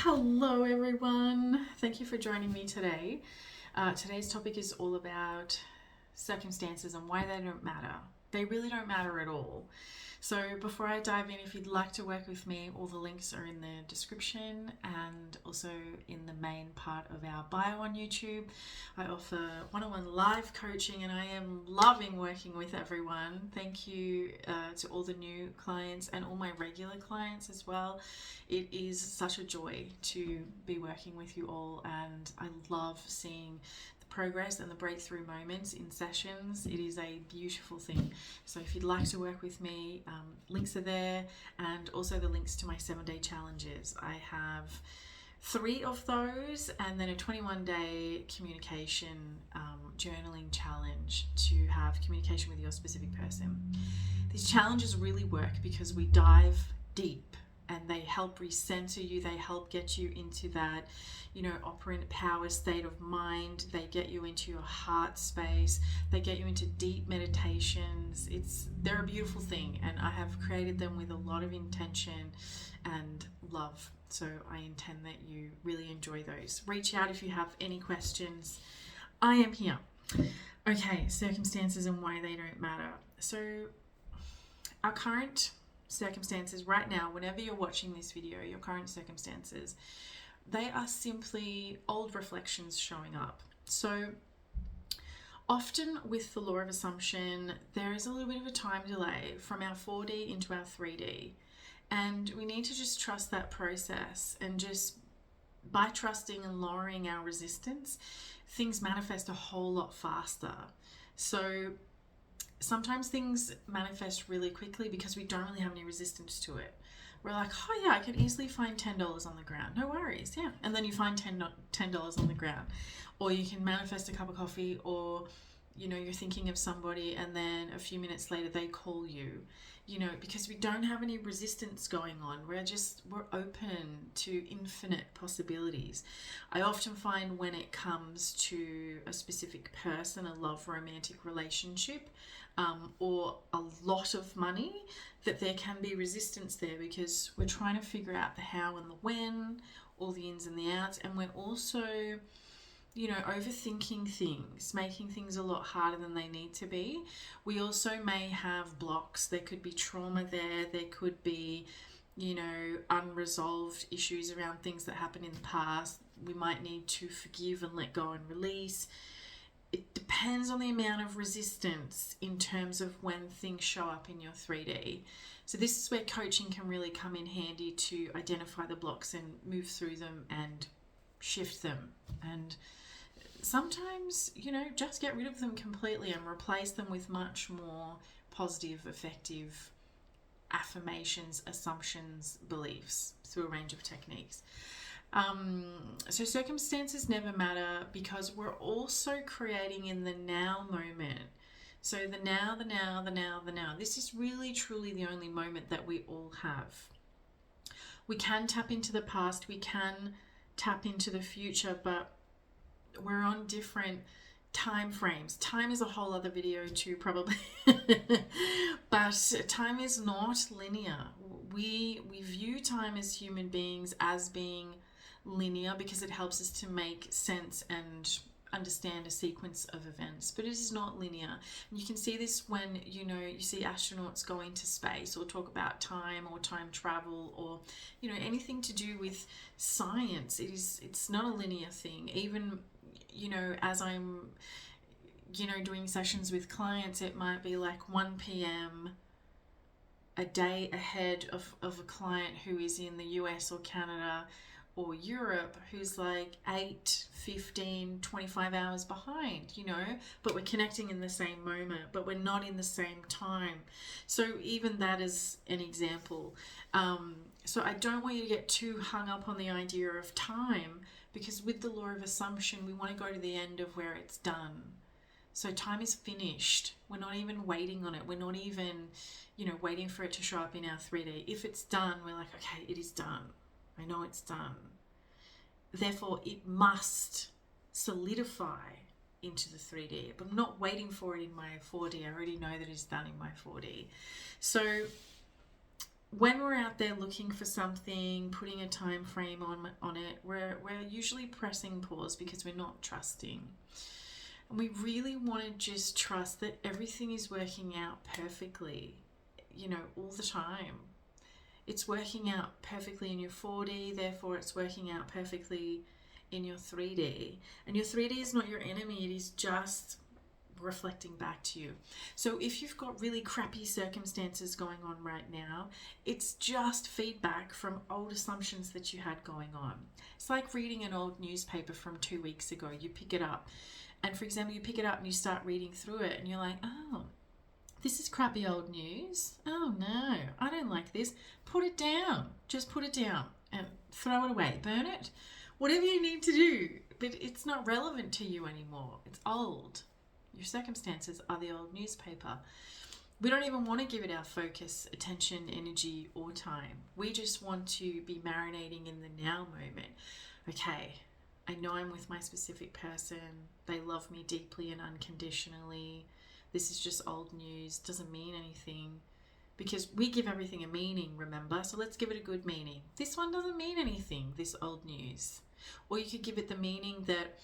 Hello, everyone. Thank you for joining me today. Today's topic is all about circumstances and why they don't matter. They really don't matter at all. So, before I dive in, if you'd like to work with me, all the links are in the description and also in the main part of our bio on YouTube. I offer one-on-one live coaching and I am loving working with everyone. Thank you to all the new clients and all my regular clients as well. It is such a joy to be working with you all, and I love seeing progress and the breakthrough moments in sessions. It is a beautiful thing. So if you'd like to work with me, links are there, and also the links to my 7-day challenges. I have 3 of those, and then a 21-day communication journaling challenge to have communication with your specific person. These challenges really work because we dive deep and they help recenter you. They help get you into that, operant power state of mind. They get you into your heart space. They get you into deep meditations. They're a beautiful thing, and I have created them with a lot of intention and love. So I intend that you really enjoy those. Reach out if you have any questions. I am here. Okay, circumstances and why they don't matter. So our current circumstances right now, whenever you're watching this video, your current circumstances, they are simply old reflections showing up. So often with the law of assumption, there is a little bit of a time delay from our 4D into our 3D. And we need to just trust that process, and just by trusting and lowering our resistance, things manifest a whole lot faster. So sometimes things manifest really quickly because we don't really have any resistance to it. We're like, oh yeah, I can easily find $10 on the ground. No worries, yeah. And then you find $10 on the ground. Or you can manifest a cup of coffee, or you're thinking of somebody and then a few minutes later they call you. Because we don't have any resistance going on. We're open to infinite possibilities. I often find when it comes to a specific person, a love romantic relationship, or a lot of money, that there can be resistance there because we're trying to figure out the how and the when, all the ins and the outs, and we're also overthinking things, making things a lot harder than they need to be. We also may have blocks. There could be trauma there. There could be, unresolved issues around things that happened in the past. We might need to forgive and let go and release. It depends on the amount of resistance in terms of when things show up in your 3D. So this is where coaching can really come in handy to identify the blocks and move through them and shift them. And sometimes, just get rid of them completely and replace them with much more positive, effective affirmations, assumptions, beliefs through a range of techniques. So circumstances never matter because we're also creating in the now moment. So the now. This is really, truly the only moment that we all have. We can tap into the past, we can tap into the future, but we're on different time frames. Time is a whole other video too, probably. But time is not linear. We view time as human beings as being linear because it helps us to make sense and understand a sequence of events, but it is not linear. And you can see this when you see astronauts go into space, or talk about time or time travel, or anything to do with science. It's not a linear thing. Even as I'm doing sessions with clients, it might be like 1 p.m. a day ahead of a client who is in the US or Canada or Europe, who's like 8, 15, 25 hours behind, but we're connecting in the same moment, but we're not in the same time. So even that is an example. So I don't want you to get too hung up on the idea of time, because with the law of assumption, we want to go to the end of where it's done. So time is finished. We're not even waiting on it. We're not even, waiting for it to show up in our 3D. If it's done, we're like, okay, it is done. I know it's done. Therefore, it must solidify into the 3D. But I'm not waiting for it in my 4D. I already know that it's done in my 4D. So when we're out there looking for something, putting a time frame on it, we're usually pressing pause because we're not trusting. And we really want to just trust that everything is working out perfectly, all the time. It's working out perfectly in your 4D, therefore it's working out perfectly in your 3D. And your 3D is not your enemy, it is just reflecting back to you. So if you've got really crappy circumstances going on right now, it's just feedback from old assumptions that you had going on. It's like reading an old newspaper from 2 weeks ago. You pick it up, and for example, you pick it up and you start reading through it, and you're like, oh, this is crappy old news. Oh no, I don't like this. Put it down. Just put it down and throw it away. Burn it. Whatever you need to do. But it's not relevant to you anymore. It's old. Your circumstances are the old newspaper. We don't even want to give it our focus, attention, energy, or time. We just want to be marinating in the now moment. Okay, I know I'm with my specific person. They love me deeply and unconditionally. This is just old news, doesn't mean anything, because we give everything a meaning, remember? So let's give it a good meaning. This one doesn't mean anything, this old news. Or you could give it the meaning that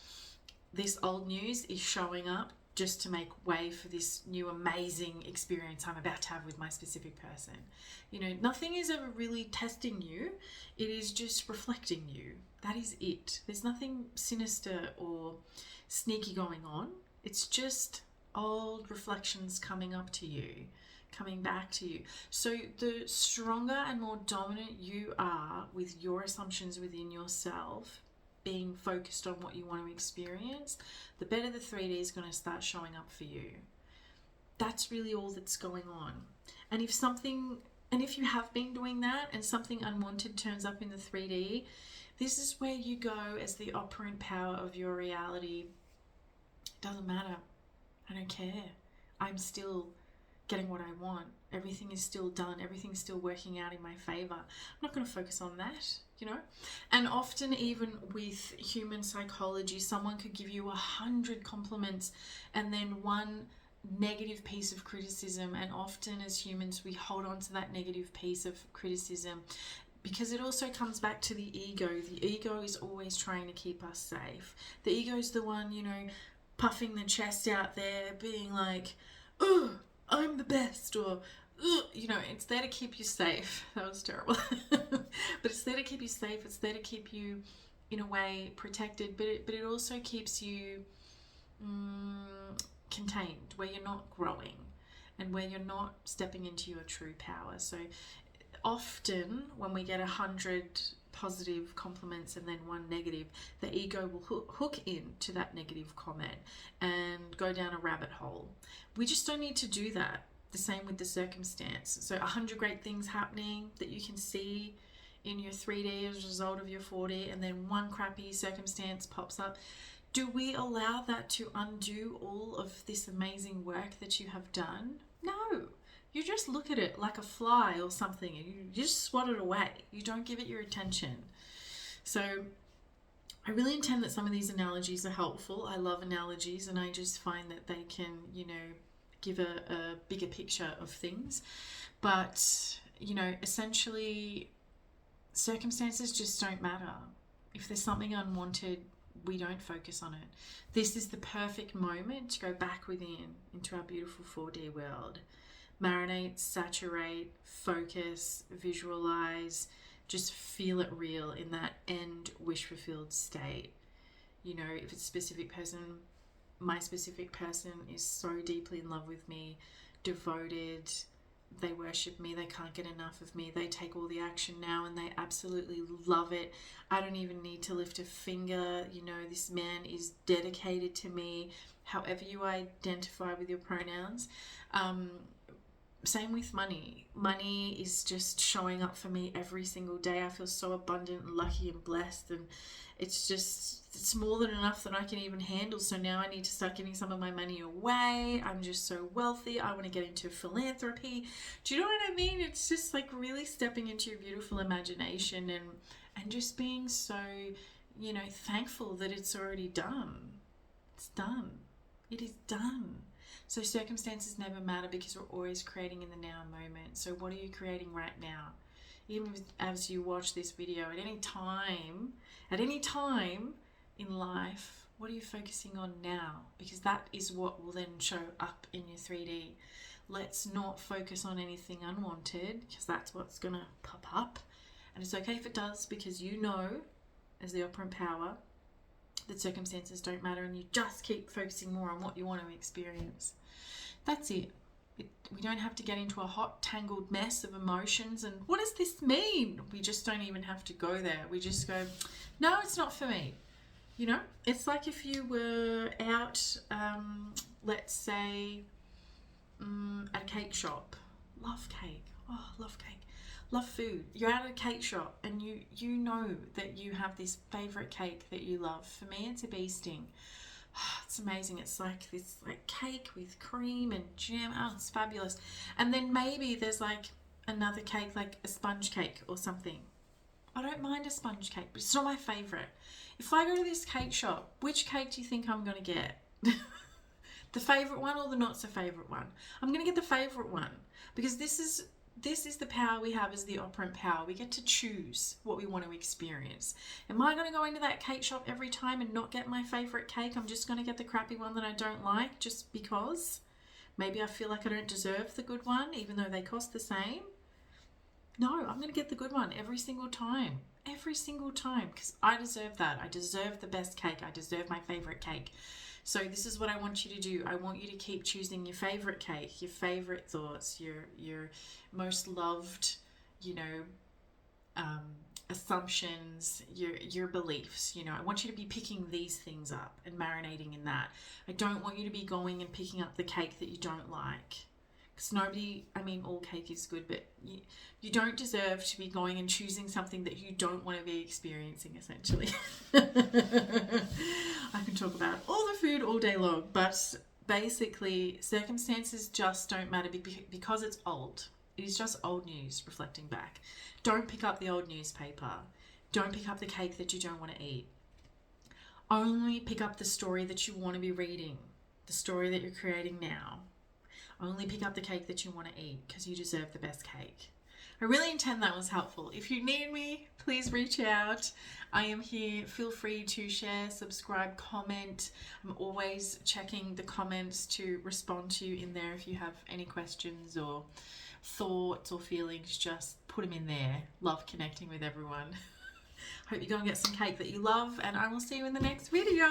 this old news is showing up just to make way for this new amazing experience I'm about to have with my specific person. Nothing is ever really testing you. It is just reflecting you. That is it. There's nothing sinister or sneaky going on. It's just old reflections coming up to you, coming back to you. So the stronger and more dominant you are with your assumptions within yourself, being focused on what you want to experience, the better the 3D is going to start showing up for you. That's really all that's going on. And if you have been doing that and something unwanted turns up in the 3D, this is where you go as the operant power of your reality. It doesn't matter. I don't care. I'm still getting what I want. Everything is still done. Everything's still working out in my favor. I'm not going to focus on that, And often, even with human psychology, someone could give you 100 compliments and then one negative piece of criticism. And often as humans, we hold on to that negative piece of criticism because it also comes back to the ego. The ego is always trying to keep us safe. The ego is the one, puffing the chest out there, being like, oh, I'm the best, or, it's there to keep you safe. That was terrible. But it's there to keep you safe. It's there to keep you, in a way, protected. But it also keeps you contained, where you're not growing and where you're not stepping into your true power. So often when we get 100 positive compliments and then one negative, the ego will hook into that negative comment and go down a rabbit hole. We just don't need to do that. The same with the circumstance. So 100 great things happening that you can see in your 3D as a result of your 4D, and then one crappy circumstance pops up. Do we allow that to undo all of this amazing work that you have done? No. You just look at it like a fly or something and you just swat it away. You don't give it your attention. So I really intend that some of these analogies are helpful. I love analogies, and I just find that they can, give a bigger picture of things. But, essentially, circumstances just don't matter. If there's something unwanted, we don't focus on it. This is the perfect moment to go back within into our beautiful 4D world. Marinate, saturate, focus, visualize, just feel it real in that end wish fulfilled state. If it's a specific person, my specific person is so deeply in love with me, devoted, they worship me, they can't get enough of me, they take all the action now and they absolutely love it. I don't even need to lift a finger. This man is dedicated to me, however you identify with your pronouns. Same with money. Money is just showing up for me every single day. I feel so abundant and lucky and blessed, and it's more than enough that I can even handle. So now I need to start giving some of my money away. I'm just so wealthy. I want to get into philanthropy. Do you know what I mean? It's just like really stepping into your beautiful imagination and just being so, thankful that it's already done. It's done. It is done. So circumstances never matter because we're always creating in the now moment. So what are you creating right now? Even as you watch this video, at any time in life, what are you focusing on now? Because that is what will then show up in your 3D. Let's not focus on anything unwanted, because that's what's gonna pop up. And it's okay if it does, because you know, as the operant power, that circumstances don't matter, and you just keep focusing more on what you want to experience. That's it. We don't have to get into a hot, tangled mess of emotions and what does this mean? We just don't even have to go there. We just go, no, it's not for me. You know, it's like if you were out, let's say, at a cake shop. Love cake. Oh, love cake. Love food. You're out at a cake shop and you know that you have this favorite cake that you love. For me, it's a bee sting. Oh, it's amazing. It's like this like cake with cream and jam. Oh, it's fabulous. And then maybe there's like another cake, like a sponge cake or something. I don't mind a sponge cake, but it's not my favorite. If I go to this cake shop, which cake do you think I'm going to get? The favorite one or the not so favorite one? I'm going to get the favorite one, because this is the power we have as the operant power. We get to choose what we want to experience. Am I going to go into that cake shop every time and not get my favorite cake? I'm just going to get the crappy one that I don't like just because? Maybe I feel like I don't deserve the good one even though they cost the same. No, I'm going to get the good one every single time. Every single time, because I deserve that. I deserve the best cake. I deserve my favorite cake. So this is what I want you to do. I want you to keep choosing your favorite cake, your favorite thoughts, your most loved, assumptions, your beliefs. I want you to be picking these things up and marinating in that. I don't want you to be going and picking up the cake that you don't like. Because all cake is good, but you don't deserve to be going and choosing something that you don't want to be experiencing, essentially. I can talk about all the food all day long, but basically circumstances just don't matter because it's old. It is just old news reflecting back. Don't pick up the old newspaper. Don't pick up the cake that you don't want to eat. Only pick up the story that you want to be reading, the story that you're creating now. Only pick up the cake that you want to eat, because you deserve the best cake. I really intend that was helpful. If you need me, please reach out. I am here. Feel free to share, subscribe, comment. I'm always checking the comments to respond to you in there. If you have any questions or thoughts or feelings, just put them in there. Love connecting with everyone. Hope you go and get some cake that you love, and I will see you in the next video.